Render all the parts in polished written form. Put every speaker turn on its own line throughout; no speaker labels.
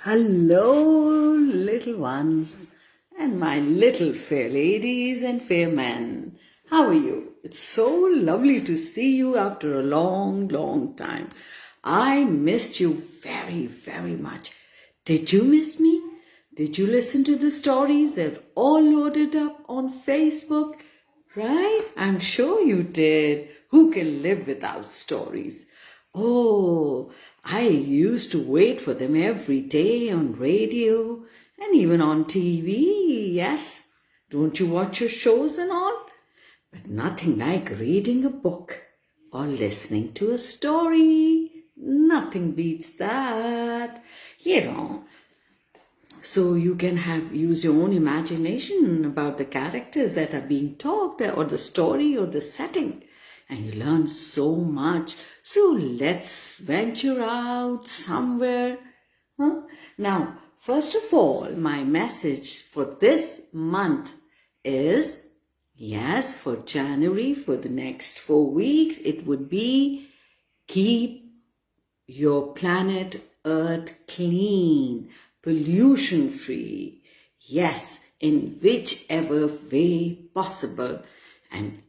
Hello, little ones, and my little fair ladies and fair men. How are you? It's so lovely to see you after a long, long time. I missed you very, very much. Did you miss me? Did you listen to the stories? They're all loaded up on Facebook, right? I'm sure you did. Who can live without stories? Oh, I used to wait for them every day on radio and even on TV, yes. Don't you watch your shows and all? But nothing like reading a book or listening to a story. Nothing beats that. So you can use your own imagination about the characters that are being talked or the story or the setting. And you learn so much. So let's venture out somewhere. Now, first of all, my message for this month is, yes, for January, for the next 4 weeks, it would be keep your planet Earth clean, pollution free. Yes, in whichever way possible. And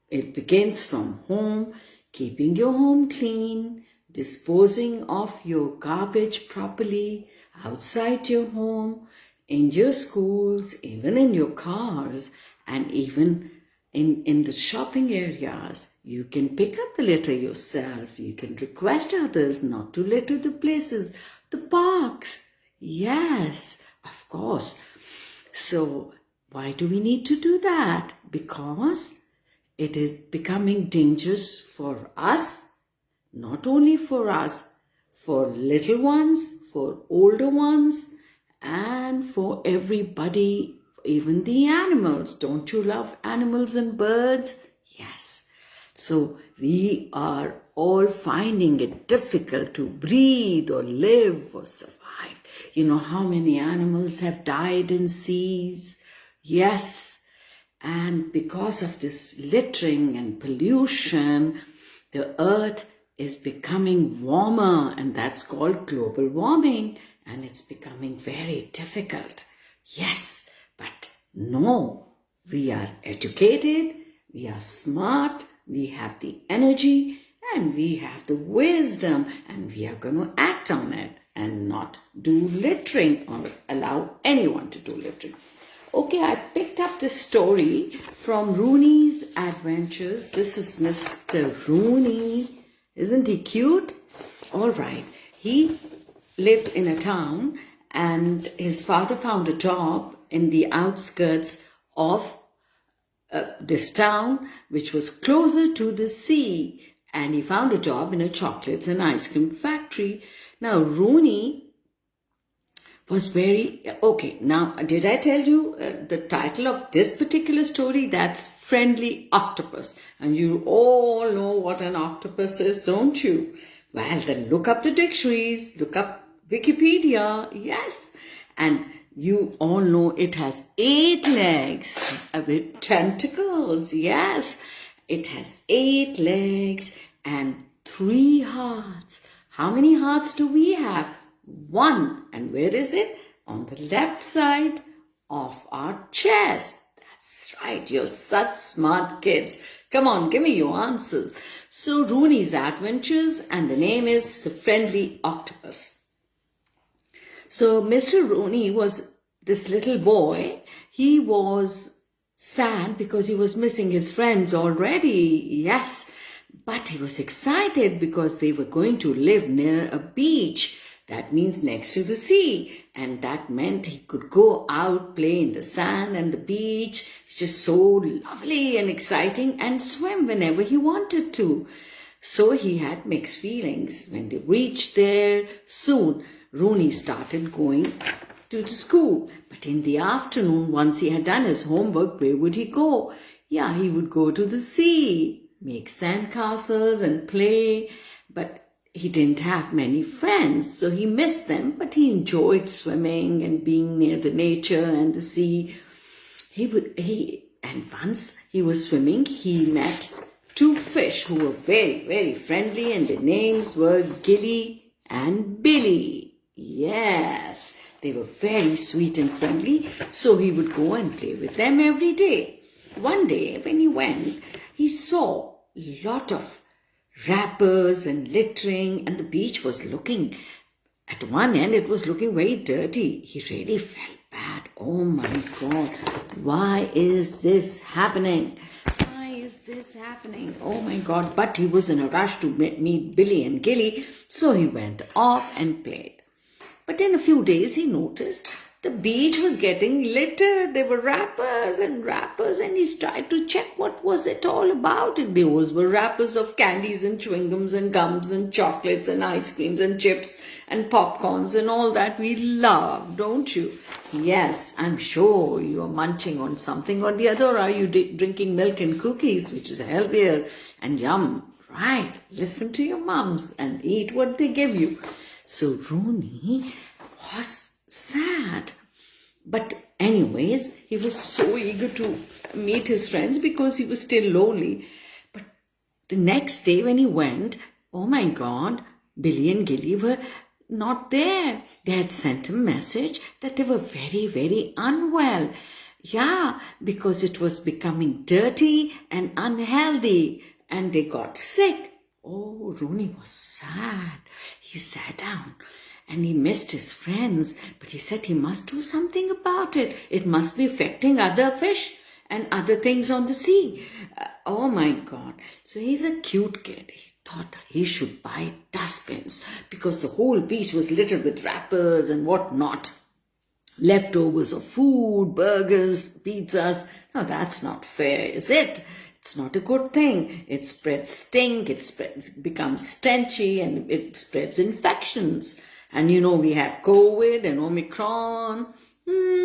it begins from home, keeping your home clean, disposing of your garbage properly outside your home, in your schools, even in your cars, and even in the shopping areas. You can pick up the litter yourself. You can request others not to litter the places, the parks. Yes, of course. So why do we need to do that? Because it is becoming dangerous for us, not only for us, for little ones, for older ones, and for everybody, even the animals. Don't you love animals and birds? Yes. So we are all finding it difficult to breathe or live or survive. You know how many animals have died in seas? Yes. And because of this littering and pollution, the earth is becoming warmer, and that's called global warming, and it's becoming very difficult. Yes, but no, we are educated, we are smart, we have the energy, and we have the wisdom, and we are going to act on it and not do littering or allow anyone to do littering. Okay, I picked up this story from Rooney's Adventures. This is Mr. Rooney. Isn't he cute? All right. He lived in a town and his father found a job in the outskirts of this town, which was closer to the sea. And he found a job in a chocolates and ice cream factory. Now, Rooney was okay. Now, did I tell you the title of this particular story? That's Friendly Octopus. And you all know what an octopus is, don't you? Well, then look up the dictionaries, look up Wikipedia. Yes. And you all know it has 8 legs with tentacles. Yes. It has 8 legs and 3 hearts. How many hearts do we have? 1. And where is it? On the left side of our chest. That's right. You're such smart kids. Come on, give me your answers. So Rooney's Adventures, and the name is The Friendly Octopus. So Mr. Rooney was this little boy. He was sad because he was missing his friends already. Yes. But he was excited because they were going to live near a beach. That means next to the sea. And that meant he could go out, play in the sand and the beach, which is so lovely and exciting, and swim whenever he wanted to. So he had mixed feelings. When they reached there, soon Rooney started going to the school. But in the afternoon, once he had done his homework, where would he go? Yeah, he would go to the sea, make sandcastles and play. But he didn't have many friends, so he missed them, but he enjoyed swimming and being near the nature and the sea. And once he was swimming, he met 2 fish who were very, very friendly, and their names were Gilly and Billy. Yes, they were very sweet and friendly, so he would go and play with them every day. One day when he went, he saw a lot of wrappers and littering, and the beach was looking, at one end it was looking very dirty. He really felt bad. Oh my God, why is this happening? Why is this happening? Oh my God. But he was in a rush to meet Billy and Gilly, so he went off and played. But in a few days he noticed the beach was getting littered. There were wrappers, and he tried to check what was it all about. And those were wrappers of candies and chewing gums and gums and chocolates and ice creams and chips and popcorns and all that we love, don't you? Yes, I'm sure you are munching on something or the other. Or are you drinking milk and cookies, which is healthier and yum? Right, listen to your mums and eat what they give you. So Rooney was sad. But anyways, he was so eager to meet his friends because he was still lonely. But the next day when he went, oh my God, Billy and Gilly were not there. They had sent a message that they were very, very unwell. Yeah, because it was becoming dirty and unhealthy and they got sick. Oh, Rooney was sad. He sat down and he missed his friends, but he said he must do something about it. It must be affecting other fish and other things on the sea. Oh my God. So he's a cute kid. He thought he should buy dustbins because the whole beach was littered with wrappers and whatnot. Leftovers of food, burgers, pizzas. Now that's not fair, is it? It's not a good thing. It spreads stink, it becomes stenchy, and it spreads infections. And you know, we have COVID and Omicron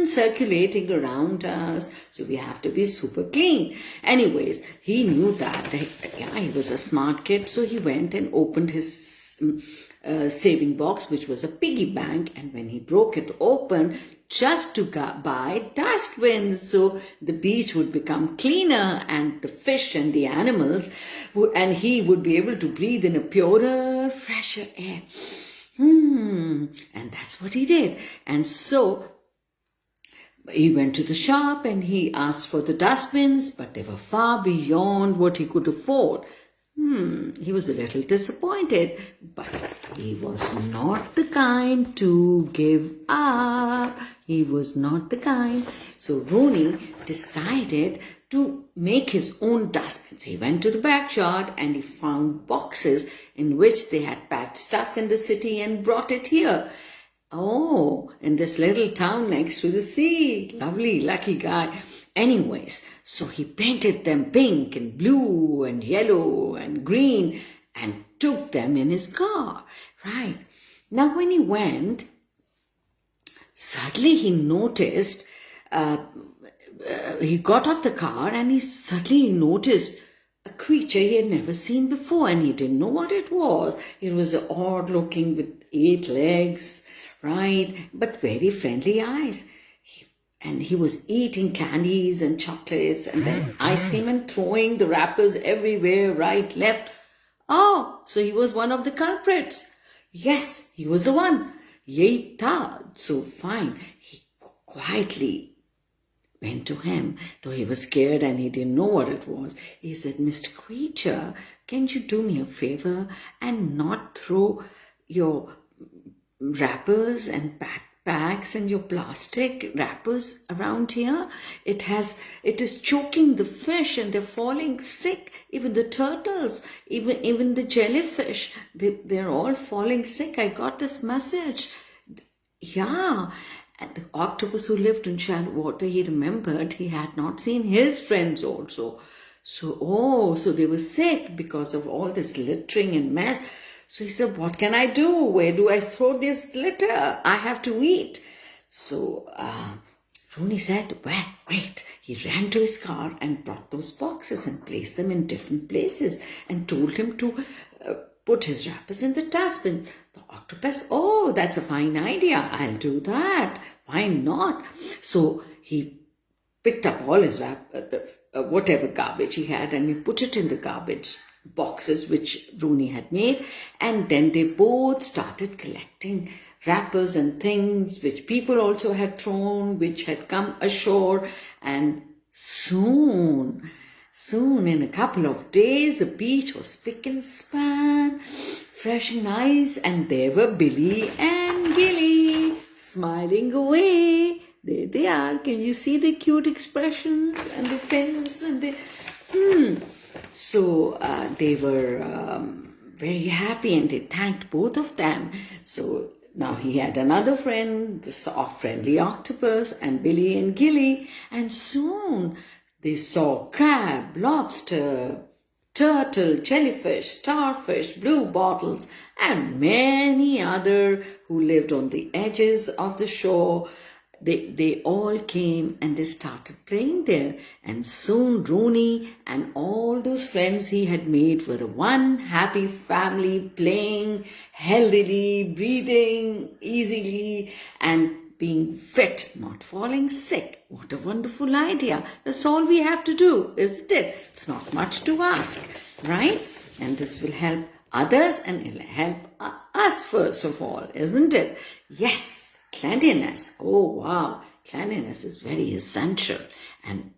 circulating around us. So we have to be super clean. Anyways, he knew that. He was a smart kid. So he went and opened his saving box, which was a piggy bank. And when he broke it open, just to buy dustbins, so the beach would become cleaner and the fish and the animals, and he would be able to breathe in a purer, fresher air. And that's what he did. And so he went to the shop and he asked for the dustbins, but they were far beyond what he could afford. He was a little disappointed, but he was not the kind to give up. He was not the kind. So Rooney decided to make his own dustbins. He went to the backyard and he found boxes in which they had packed stuff in the city and brought it here. Oh, in this little town next to the sea. Lovely, lucky guy. Anyways, so he painted them pink and blue and yellow and green and took them in his car. Right. Now when he went, suddenly he noticed, he got off the car and he suddenly noticed a creature he had never seen before, and he didn't know what it was. It was odd looking with 8 legs, right, but very friendly eyes. And he was eating candies and chocolates and then ice cream and throwing the wrappers everywhere, right, left. Oh, so he was one of the culprits. Yes, he was the one. Yahi tha. So fine. He quietly went to him, though he was scared and he didn't know what it was. He said, Mr. Creature, can you do me a favor and not throw your wrappers and bags and your plastic wrappers around here? It is choking the fish and they're falling sick. Even the turtles, even the jellyfish, they're all falling sick. I got this message. Yeah. And the octopus who lived in shallow water, he remembered he had not seen his friends also. So they were sick because of all this littering and mess. So he said, what can I do? Where do I throw this litter? I have to eat. So Rooney said, well, wait. He ran to his car and brought those boxes and placed them in different places and told him to put his wrappers in the dustbin. The octopus, oh, that's a fine idea. I'll do that. Why not? So he picked up all his whatever garbage he had and he put it in the garbage boxes which Rooney had made, and then they both started collecting wrappers and things which people also had thrown, which had come ashore. And soon, in a couple of days, the beach was spick and span, fresh and nice, and there were Billy and Gilly smiling away. There they are. Can you see the cute expressions and the fins and the... So they were very happy, and they thanked both of them. So now he had another friend, the friendly octopus, and Billy and Gilly. And soon they saw crab, lobster, turtle, jellyfish, starfish, blue bottles, and many other who lived on the edges of the shore. They all came and they started playing there. And soon Rooney and all those friends he had made were one happy family, playing healthily, breathing easily, and being fit, not falling sick. What a wonderful idea. That's all we have to do, isn't it? It's not much to ask, right? And this will help others and it'll help us first of all, isn't it? Yes. Cleanliness. Oh, wow. Cleanliness is very essential. And,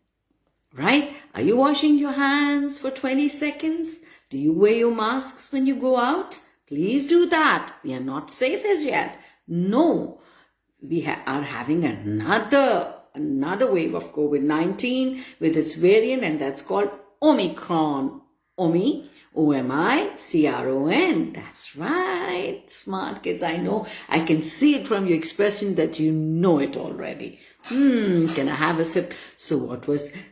right? Are you washing your hands for 20 seconds? Do you wear your masks when you go out? Please do that. We are not safe as yet. No. We are having another wave of COVID-19 with its variant, and that's called Omicron. O-M-I-C-R-O-N. That's right. Smart kids, I know. I can see it from your expression that you know it already. Can I have a sip? So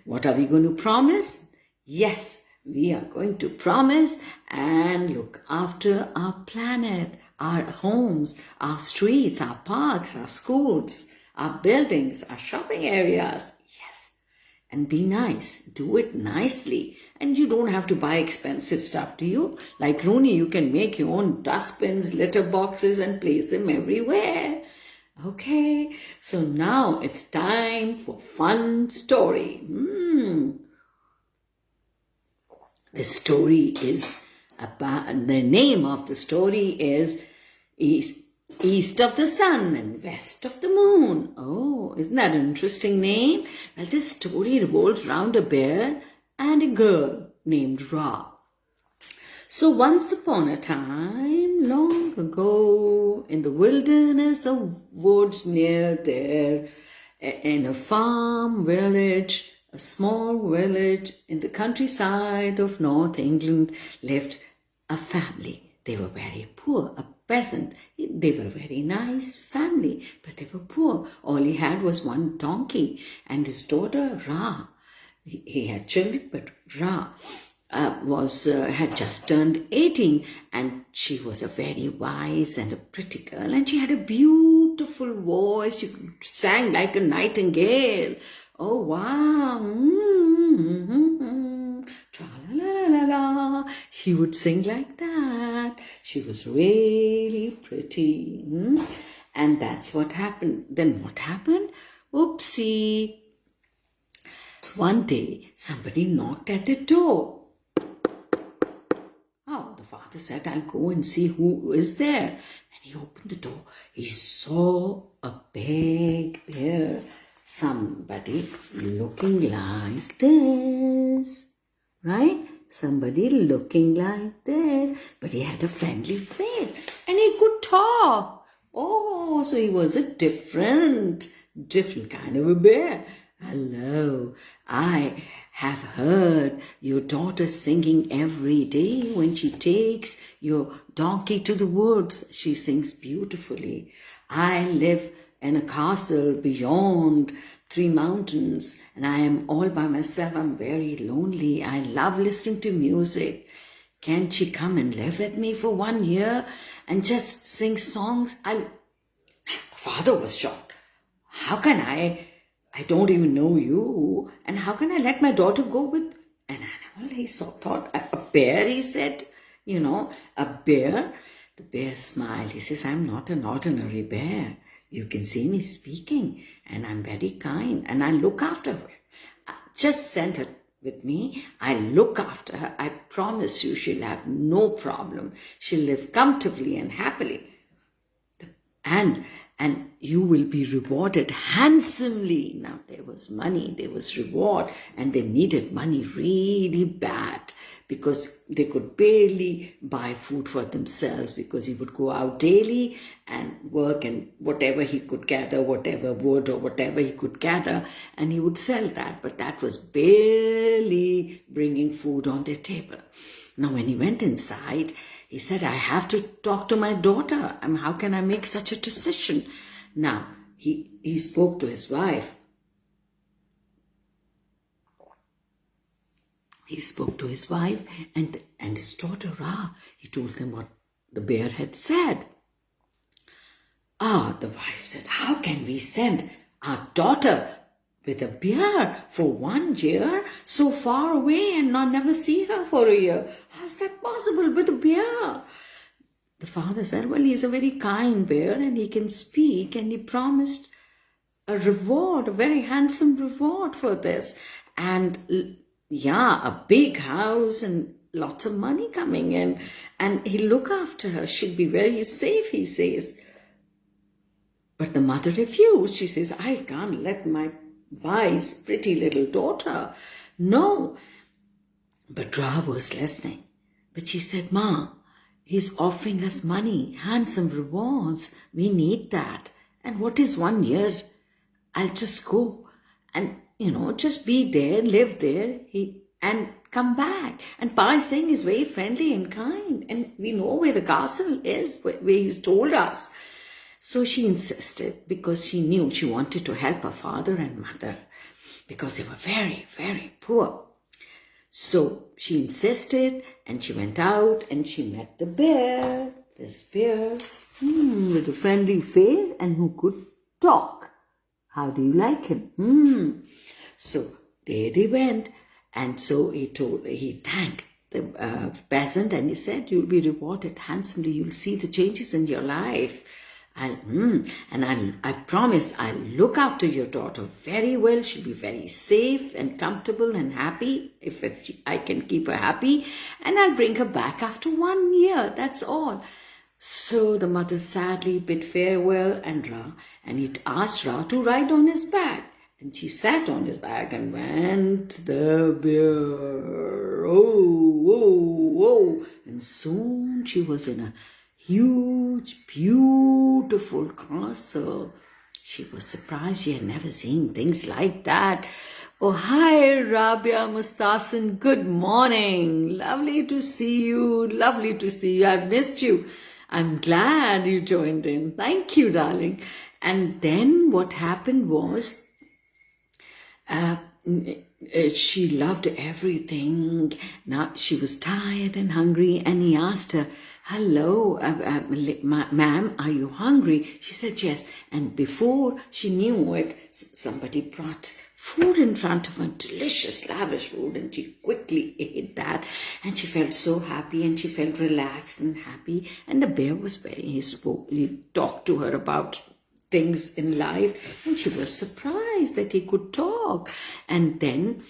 what are we going to promise? Yes, we are going to promise and look after our planet, our homes, our streets, our parks, our schools, our buildings, our shopping areas. And be nice. Do it nicely. And you don't have to buy expensive stuff, do you? Like Rooney, you can make your own dustbins, litter boxes, and place them everywhere. Okay, so now it's time for fun story. The story is about, the name of the story is East of the Sun and West of the Moon. Oh, isn't that an interesting name? Well, this story revolves around a bear and a girl named Ra. So once upon a time, long ago, in the wilderness of woods near there, in a farm village, a small village in the countryside of North England, lived a family. They were very poor, a peasant. They were a very nice family, but they were poor. All he had was one donkey and his daughter Ra. He had children, but Ra had just turned 18, and she was a very wise and a pretty girl, and she had a beautiful voice. She sang like a nightingale. Oh, wow. Tra-la-la-la-la. She would sing like that. She was really pretty. And that's what happened. Then what happened? Oopsie. One day, somebody knocked at the door. Oh, the father said, I'll go and see who is there. And he opened the door. He saw a big bear. Somebody looking like this. Right? Somebody looking like this. But he had a friendly face. And he could talk. Oh, so he was a different kind of a bear. Hello, I have heard your daughter singing every day when she takes your donkey to the woods. She sings beautifully. I live in a castle beyond 3 mountains, and I am all by myself. I'm very lonely. I love listening to music. Can't she come and live with me for 1 year and just sing songs? Father was shocked. How can I don't even know you, and how can I let my daughter go with an animal? He thought, a bear, he said, a bear. The bear smiled. He says, I'm not an ordinary bear. You can see me speaking, and I'm very kind, and I look after her. Just send her with me. I look after her. I promise you she'll have no problem. She'll live comfortably and happily. The and you will be rewarded handsomely. Now there was money, there was reward, and they needed money really bad because they could barely buy food for themselves, because he would go out daily and work, and whatever he could gather, whatever wood or whatever he could gather, and he would sell that, but that was barely bringing food on their table. Now when he went inside, he said, I have to talk to my daughter. How can I make such a decision? Now, he spoke to his wife. He spoke to his wife and his daughter, Ra. He told them what the bear had said. The wife said, how can we send our daughter with a bear for 1 year so far away and never see her for a year? How's that possible with a bear? The father said, well, he's a very kind bear and he can speak, and he promised a reward, a very handsome reward for this. And a big house and lots of money coming in, and he'll look after her. She'll be very safe, he says. But the mother refused. She says, I can't let my wise, pretty little daughter. No. But Ra was listening. But she said, Ma, he's offering us money, handsome rewards. We need that. And what is 1 year? I'll just go and, just be there, live there, and come back. And Pa is saying he's very friendly and kind. And we know where the castle is, where he's told us. So she insisted, because she knew she wanted to help her father and mother, because they were very, very poor. So she insisted, and she went out and she met the bear, this bear, with a friendly face and who could talk. How do you like him? So there they went, and so he thanked the peasant, and he said, you'll be rewarded handsomely. You'll see the changes in your life. I promise I'll look after your daughter very well. She'll be very safe and comfortable and happy if I can keep her happy. And I'll bring her back after 1 year. That's all. So the mother sadly bid farewell and he asked Ra to ride on his back. And she sat on his back and went the bear. Oh. And soon she was in a huge, beautiful castle. She was surprised. She had never seen things like that. Oh, hi, Rabia Mustasin. Good morning. Lovely to see you. Lovely to see you. I've missed you. I'm glad you joined in. Thank you, darling. And then what happened was, she loved everything. Now she was tired and hungry, and he asked her, hello, ma'am, are you hungry? She said yes. And before she knew it, somebody brought food in front of her, delicious, lavish food, and she quickly ate that, and she felt so happy, and she felt relaxed and happy. And the bear was he talked to her about things in life, and she was surprised that he could talk. And then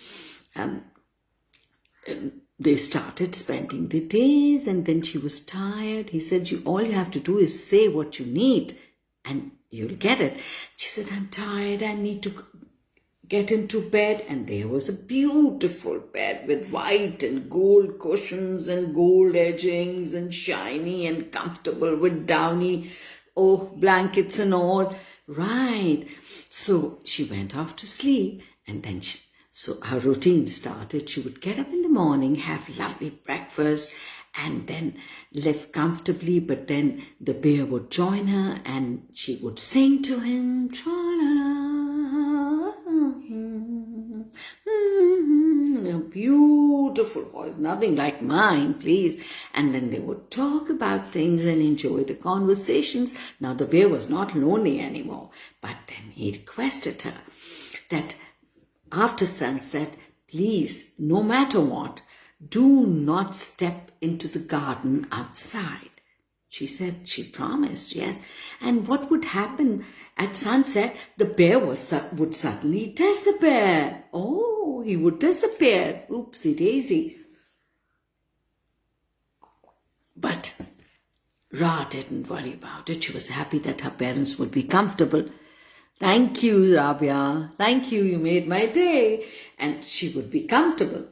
they started spending the days, and then she was tired. He said, all you have to do is say what you need and you'll get it. She said, I'm tired, I need to get into bed. And there was a beautiful bed with white and gold cushions and gold edgings and shiny and comfortable with downy blankets and all. Right. So she went off to sleep, and then so her routine started. She would get up in the morning, have lovely breakfast, and then live comfortably. But then the bear would join her, and she would sing to him. A beautiful voice, nothing like mine, please. And then they would talk about things and enjoy the conversations. Now the bear was not lonely anymore, but then he requested her that after sunset, please, no matter what, do not step into the garden outside. She said she promised, yes. And what would happen at sunset? The bear would suddenly disappear. Oh, he would disappear. Oopsie daisy. But Ra didn't worry about it. She was happy that her parents would be comfortable. Thank you, Rabia. Thank you. You made my day. And she would be comfortable.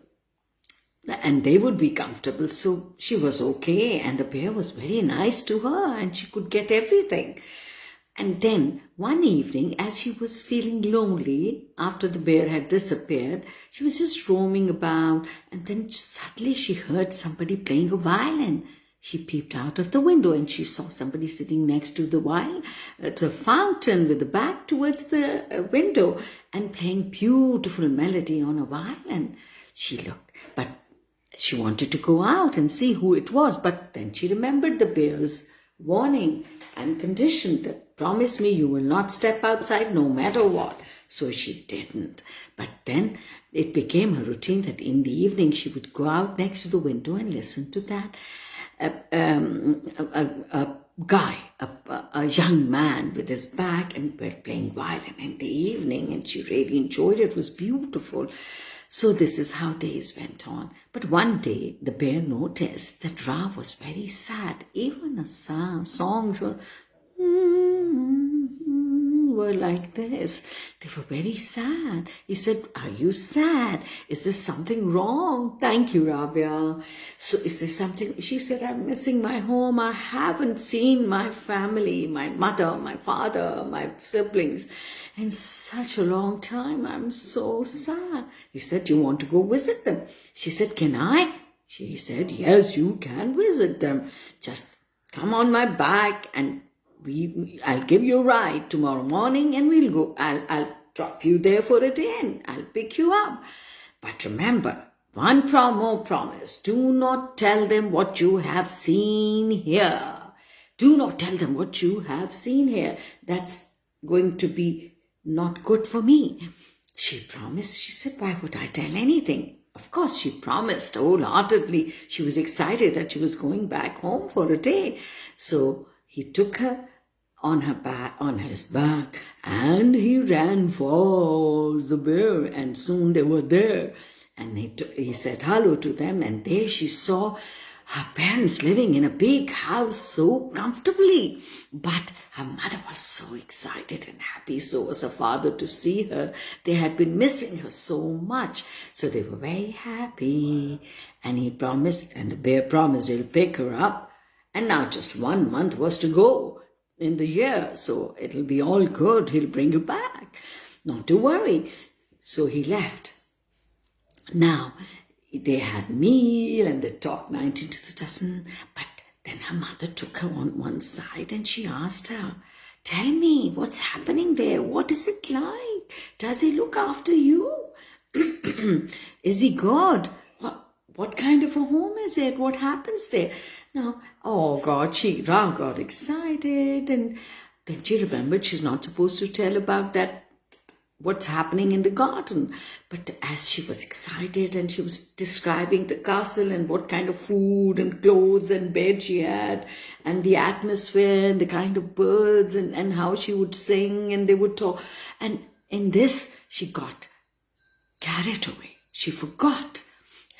And they would be comfortable. So she was okay. And the bear was very nice to her. And she could get everything. And then one evening, as she was feeling lonely after the bear had disappeared, she was just roaming about. And then suddenly she heard somebody playing a violin. She peeped out of the window and she saw somebody sitting next to the fountain with the back towards the window and playing beautiful melody on a violin. She looked, but she wanted to go out and see who it was. But then she remembered the bear's warning and condition that promise me you will not step outside no matter what. So she didn't. But then it became her routine that in the evening she would go out next to the window and listen to that. A young man with his bag and playing violin in the evening, and she really enjoyed it. It was beautiful. So this is how days went on. But one day the bear noticed that Ra was very sad. Even the songs were like this. They were very sad. He said, are you sad? Is there something wrong? Thank you, Rabia. So is there something? She said, I'm missing my home. I haven't seen my family, my mother, my father, my siblings in such a long time. I'm so sad. He said, you want to go visit them? She said, can I? She said, yes, you can visit them. Just come on my back and I'll give you a ride tomorrow morning and we'll go. I'll drop you there for a day and I'll pick you up. But remember, one more promise. Do not tell them what you have seen here. Do not tell them what you have seen here. That's going to be not good for me. She promised. She said, why would I tell anything? Of course, she promised wholeheartedly. She was excited that she was going back home for a day. So he took her on his back, and he ran for the bear, and soon they were there. And he said hello to them, and there she saw her parents living in a big house so comfortably. But her mother was so excited and happy, so was her father to see her. They had been missing her so much, so they were very happy. And he promised, and the bear promised he'll pick her up. And now just 1 month was to go in the year, so it'll be all good. He'll bring you back. Not to worry. So he left. Now, they had meal and they talked 19 to the dozen, but then her mother took her on one side and she asked her, tell me, what's happening there? What is it like? Does he look after you? Is he good? What kind of a home is it? What happens there? Now, oh God, Ra got excited, and then she remembered she's not supposed to tell about that, what's happening in the garden. But as she was excited and she was describing the castle and what kind of food and clothes and bed she had and the atmosphere and the kind of birds and how she would sing and they would talk. And in this, she got carried away. She forgot.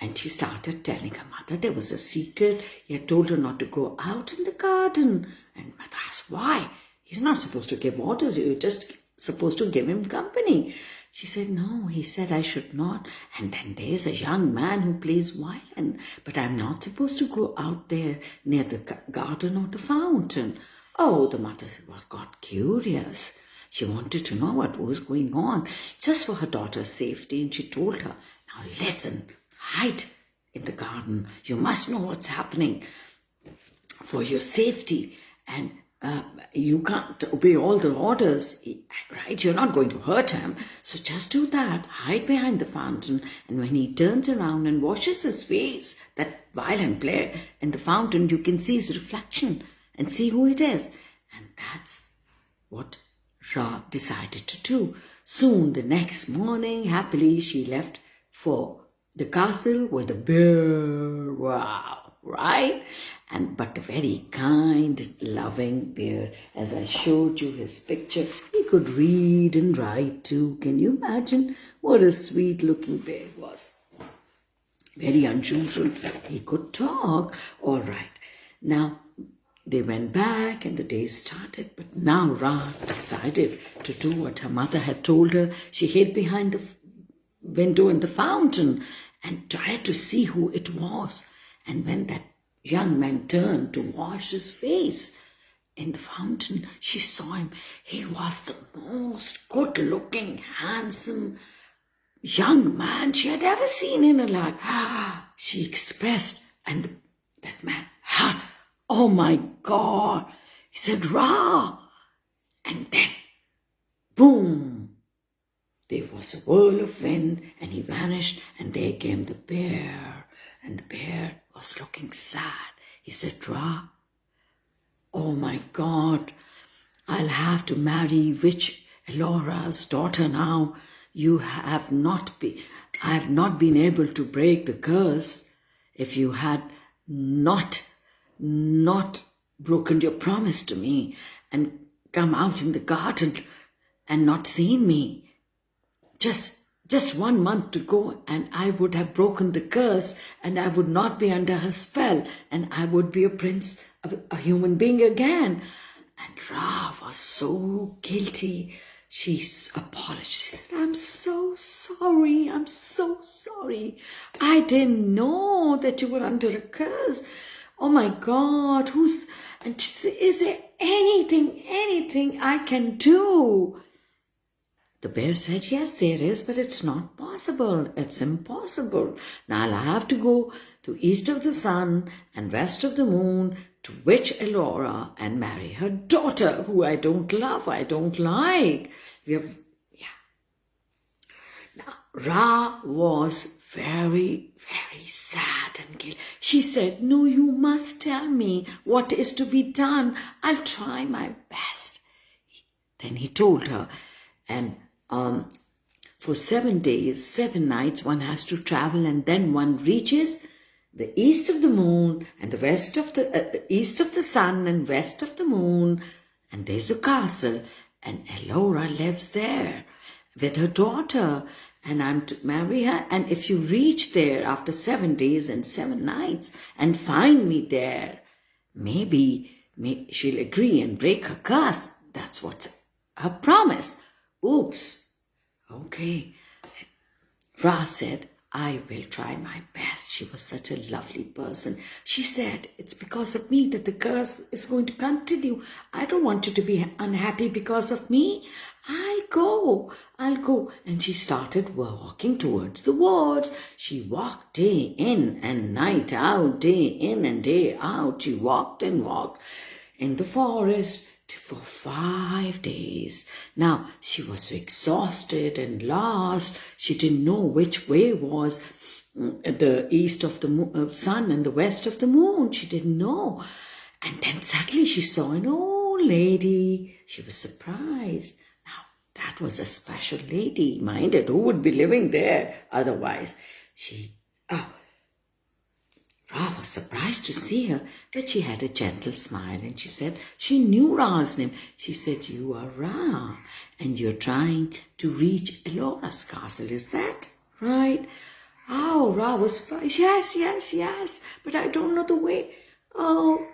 And she started telling her mother there was a secret. He had told her not to go out in the garden. And mother asked, why? He's not supposed to give orders. You're just supposed to give him company. She said, no, he said I should not. And then there's a young man who plays violin. But I'm not supposed to go out there near the garden or the fountain. Oh, the mother got curious. She wanted to know what was going on just for her daughter's safety. And she told her, now listen, hide in the garden. You must know what's happening for your safety. And you can't obey all the orders, right? You're not going to hurt him. So just do that. Hide behind the fountain. And when he turns around and washes his face, that violin player in the fountain, you can see his reflection and see who it is. And that's what Ra decided to do. Soon the next morning, happily, she left for the castle where the bear, wow, right? But a very kind, loving bear. As I showed you his picture, he could read and write too. Can you imagine what a sweet looking bear was? Very unusual. He could talk. All right. Now, they went back and the day started. But now Ra decided to do what her mother had told her. She hid behind the window in the fountain and tried to see who it was. And when that young man turned to wash his face in the fountain, she saw him. He was the most good-looking, handsome young man she had ever seen in her life. She expressed, and that man, oh my God, he said, Ra. And then, boom, there was a whirl of wind and he vanished, and there came the bear, and the bear was looking sad. He said, Ra, oh my God, I'll have to marry which Elora's daughter now. I have not been able to break the curse. If you had not broken your promise to me and come out in the garden and not seen me, just 1 month to go, and I would have broken the curse, and I would not be under her spell, and I would be a prince, a human being again. And Ra was so guilty. She apologized. She said, I'm so sorry. I'm so sorry. I didn't know that you were under a curse. Oh my God, and she said, is there anything I can do? The bear said, yes, there is, but it's not possible. It's impossible. Now I'll have to go to east of the sun and west of the moon to witch Elora and marry her daughter, who I don't love, I don't like. Now, Ra was very, very sad and guilty. She said, no, you must tell me what is to be done. I'll try my best. Then he told her, and for 7 days, 7 nights, one has to travel, and then one reaches the east of the moon and the west of the east of the sun and west of the moon, and there's a castle, and Elora lives there with her daughter, and I'm to marry her. And if you reach there after 7 days and 7 nights and find me there, maybe she'll agree and break her curse. That's what's her promise. Oops. Okay. Ra said, I will try my best. She was such a lovely person. She said, it's because of me that the curse is going to continue. I don't want you to be unhappy because of me. I'll go. And she started walking towards the woods. She walked day in and night out, day in and day out. She walked and walked in the forest for 5 days. Now, she was so exhausted and lost. She didn't know which way was the east of the sun and the west of the moon. She didn't know. And then suddenly she saw an old lady. She was surprised. Now, that was a special lady. Minded, who would be living there otherwise? Ra was surprised to see her, but she had a gentle smile, and she said she knew Ra's name. She said, you are Ra, and you're trying to reach Elora's castle. Is that right? Oh, Ra was surprised. Yes, but I don't know the way. Oh,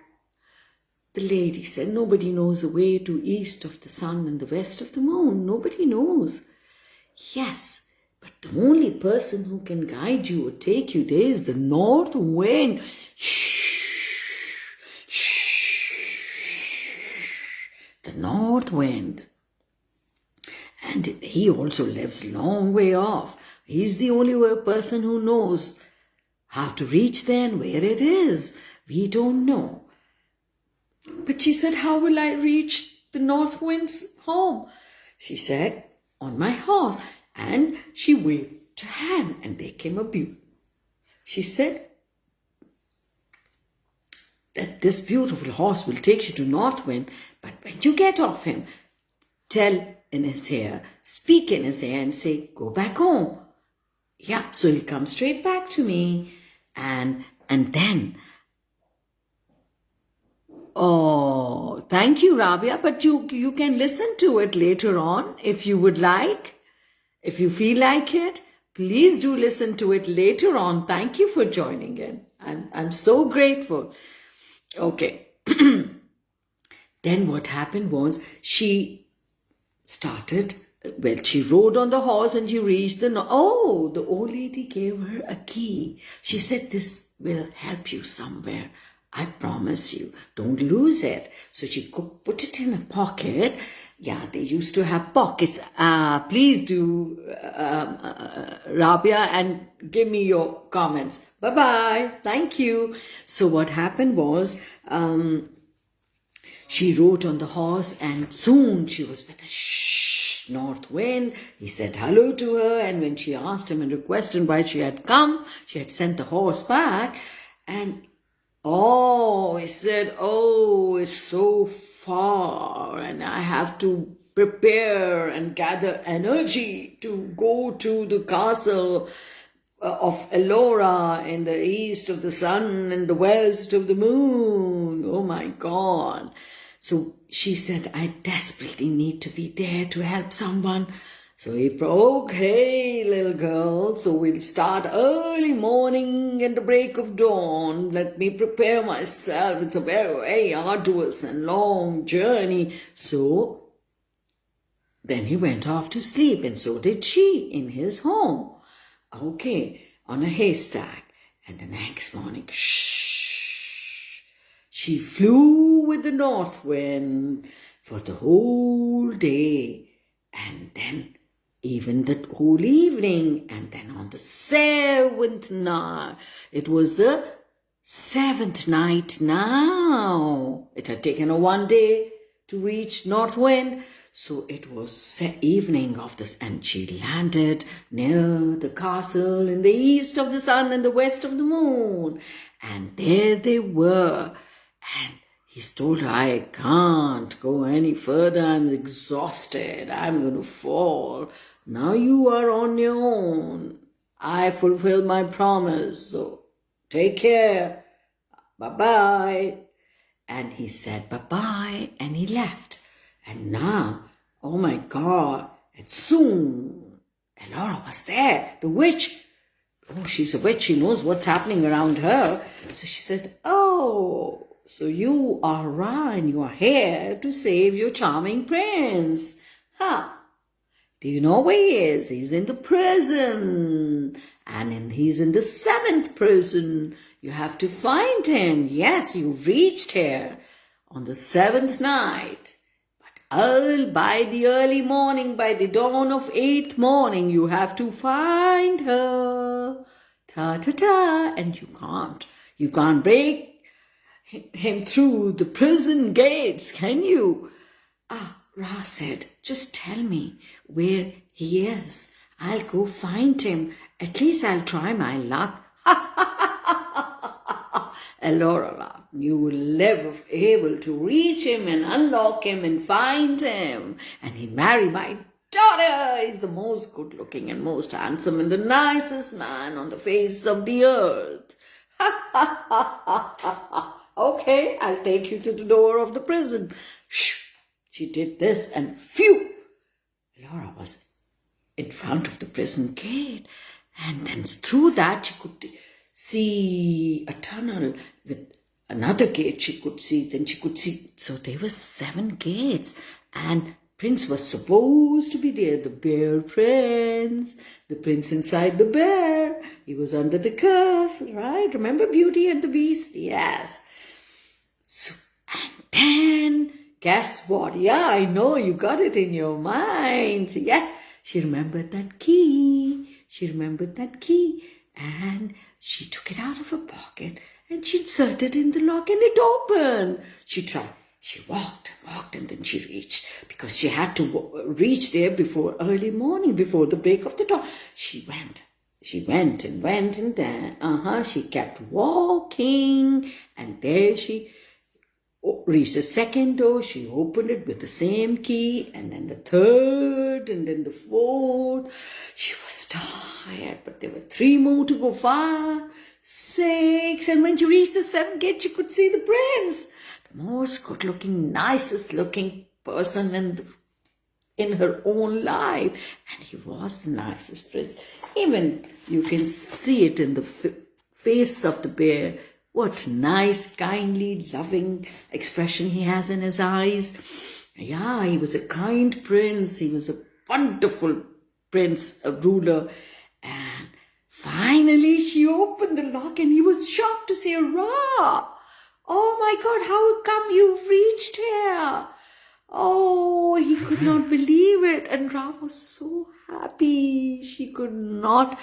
the lady said, nobody knows the way to east of the sun and the west of the moon. Nobody knows. Yes, but the only person who can guide you or take you there is the north wind. The north wind. And he also lives a long way off. He's the only person who knows how to reach there and where it is. We don't know. But she said, how will I reach the north wind's home? She said, on my horse. And she waved her hand, and there came a bugle. She said that this beautiful horse will take you to North Wind, but when you get off him, tell in his ear, speak in his ear and say, go back home. Yeah, so he'll come straight back to me. And then, oh, thank you, Rabia, but you can listen to it later on if you would like. If you feel like it, please do listen to it later on. Thank you for joining in. I'm so grateful. Okay. then what happened was she rode on the horse and she reached the old lady gave her a key. She said, this will help you somewhere. I promise you, don't lose it. So she put it in a pocket. Yeah, they used to have pockets. Please do, Rabia, and give me your comments. Bye-bye. Thank you. So what happened was, she rode on the horse and soon she was with a north wind. He said hello to her, and when she asked him and requested why she had come, she had sent the horse back, and he said, it's so far and I have to prepare and gather energy to go to the castle of Ellora in the east of the sun and the west of the moon. Oh my God. So she said, I desperately need to be there to help someone. So he okay, little girl, so we'll start early morning at the break of dawn. Let me prepare myself. It's a very, very arduous and long journey. So then he went off to sleep, and so did she in his home. Okay, on a haystack. And the next morning, she flew with the north wind for the whole day, and then even the whole evening, and then on the 7th night, it was the 7th night now. It had taken her 1 day to reach North Wind, so it was evening of this, and she landed near the castle in the east of the sun and the west of the moon, and there they were, and he told her, I can't go any further, I'm exhausted, I'm going to fall. Now you are on your own. I fulfilled my promise, so take care. Bye-bye. And he said bye-bye, and he left. And now, oh my God, and soon, Ellora was there, the witch. Oh, she's a witch, she knows what's happening around her. So she said, so you are Ryan, you are here to save your charming prince. Do you know where he is? He's in the prison. And he's in the 7th prison. You have to find him. Yes, you reached here on the 7th night. But by the early morning, by the dawn of 8th morning, you have to find her. Ta-ta-ta. And you can't break him through the prison gates, can you? Ra said, just tell me where he is. I'll go find him. At least I'll try my luck. Ellora laughed. You will never be able to reach him and unlock him and find him. And he'll marry my daughter. He's the most good looking and most handsome and the nicest man on the face of the earth. Okay, I'll take you to the door of the prison. Shh. She did this, and phew! Ellora was in front of the prison gate, and then through that she could see a tunnel with another gate she could see. Then she could see, so there were 7 gates, and Prince was supposed to be there, the bear prince, the prince inside the bear. He was under the curse, right? Remember Beauty and the Beast? Yes. So, and then, guess what? Yeah, I know you got it in your mind. Yes, she remembered that key. And she took it out of her pocket and she inserted it in the lock and it opened. She tried. She walked, and then she reached, because she had to reach there before early morning, before the break of the dawn. She went and then, she kept walking, and there she reached the 2nd door. She opened it with the same key, and then the 3rd, and then the 4th. She was tired, but there were 3 more to go. 5, 6, and when she reached the 7th gate, she could see the prince, the most good-looking, nicest-looking person in her own life, and he was the nicest prince. Even you can see it in the face of the bear. What nice, kindly, loving expression he has in his eyes. Yeah, he was a kind prince. He was a wonderful prince, a ruler. And finally, she opened the lock and he was shocked to see Ra. Oh my God, how come you've reached here? Oh, he could not believe it. And Ra was so happy. She could not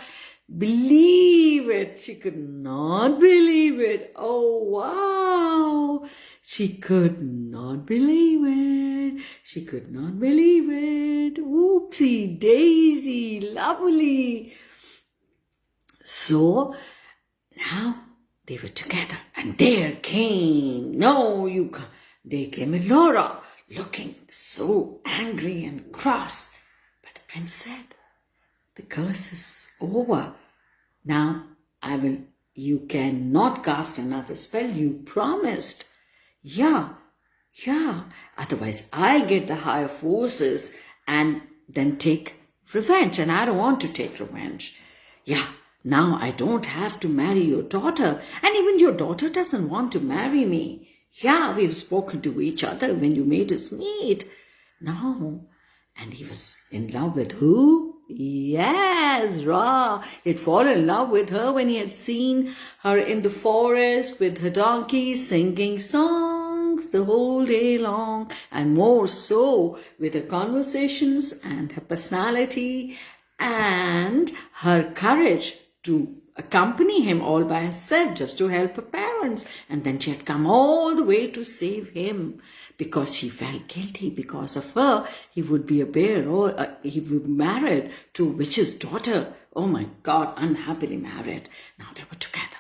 believe it. She could not believe it. Oh, wow. She could not believe it. She could not believe it. Whoopsie daisy, lovely. So now they were together, and there came, there came Elora, looking so angry and cross. But the prince said, the curse is over. Now you cannot cast another spell. You promised. Yeah. Otherwise I'll get the higher forces and then take revenge. And I don't want to take revenge. Yeah. Now I don't have to marry your daughter. And even your daughter doesn't want to marry me. Yeah, we've spoken to each other when you made us meet. No. And he was in love with who? Yes, Ra. He'd fallen in love with her when he had seen her in the forest with her donkey singing songs the whole day long, and more so with her conversations and her personality and her courage to accompany him all by herself just to help her parents. And then she had come all the way to save him because she felt guilty. Because of her, he would be a bear, or he would be married to a witch's daughter. Oh my God, unhappily married. Now they were together.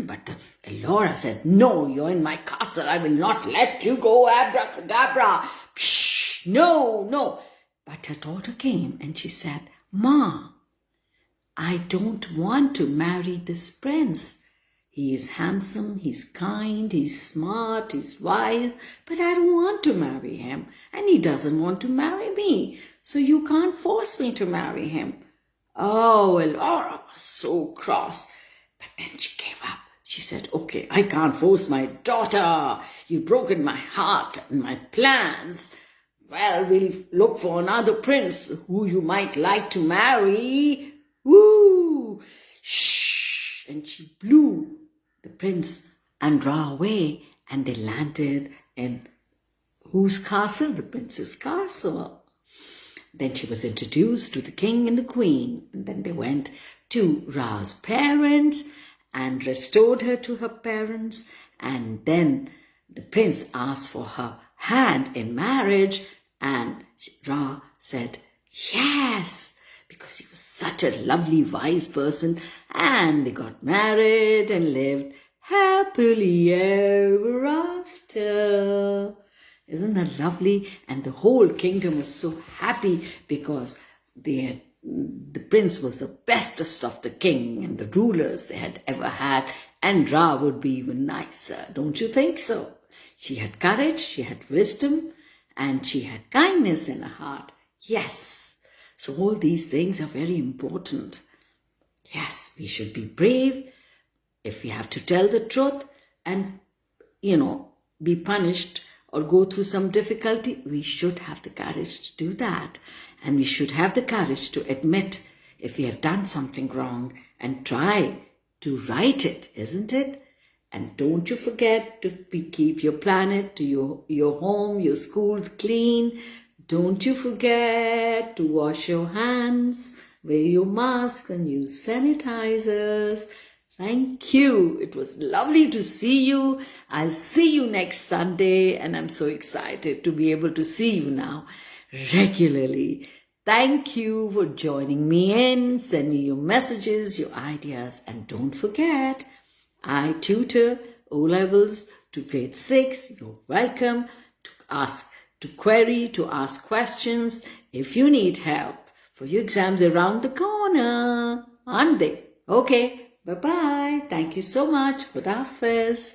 But Elora said, no, you're in my castle. I will not let you go, abracadabra. Psh, no. But her daughter came and she said, Ma, I don't want to marry this prince. He is handsome, he's kind, he's smart, he's wise, but I don't want to marry him. And he doesn't want to marry me. So you can't force me to marry him. Oh, Elora was so cross. But then she gave up. She said, okay, I can't force my daughter. You've broken my heart and my plans. Well, we'll look for another prince who you might like to marry. Woo! Shh! And she blew the prince and Ra away, and they landed in whose castle? The prince's castle. Then she was introduced to the king and the queen, and then they went to Ra's parents and restored her to her parents, and then the prince asked for her hand in marriage, and Ra said yes, because he was such a lovely, wise person, and they got married and lived happily ever after. Isn't that lovely? And the whole kingdom was so happy because the prince was the bestest of the king and the rulers they had ever had, and Ra would be even nicer. Don't you think so? She had courage, she had wisdom, and she had kindness in her heart. Yes. So all these things are very important. Yes, we should be brave if we have to tell the truth and, be punished or go through some difficulty. We should have the courage to do that. And we should have the courage to admit if we have done something wrong and try to right it, isn't it? And don't you forget to keep your planet, to your home, your schools clean. Don't you forget to wash your hands, wear your mask and use sanitizers. Thank you. It was lovely to see you. I'll see you next Sunday, and I'm so excited to be able to see you now regularly. Thank you for joining me in. Send me your messages, your ideas, and don't forget, I tutor O-levels to grade 6. You're welcome to ask questions if you need help for your exams around the corner, aren't they? Okay, bye-bye. Thank you so much. Khuda Hafiz.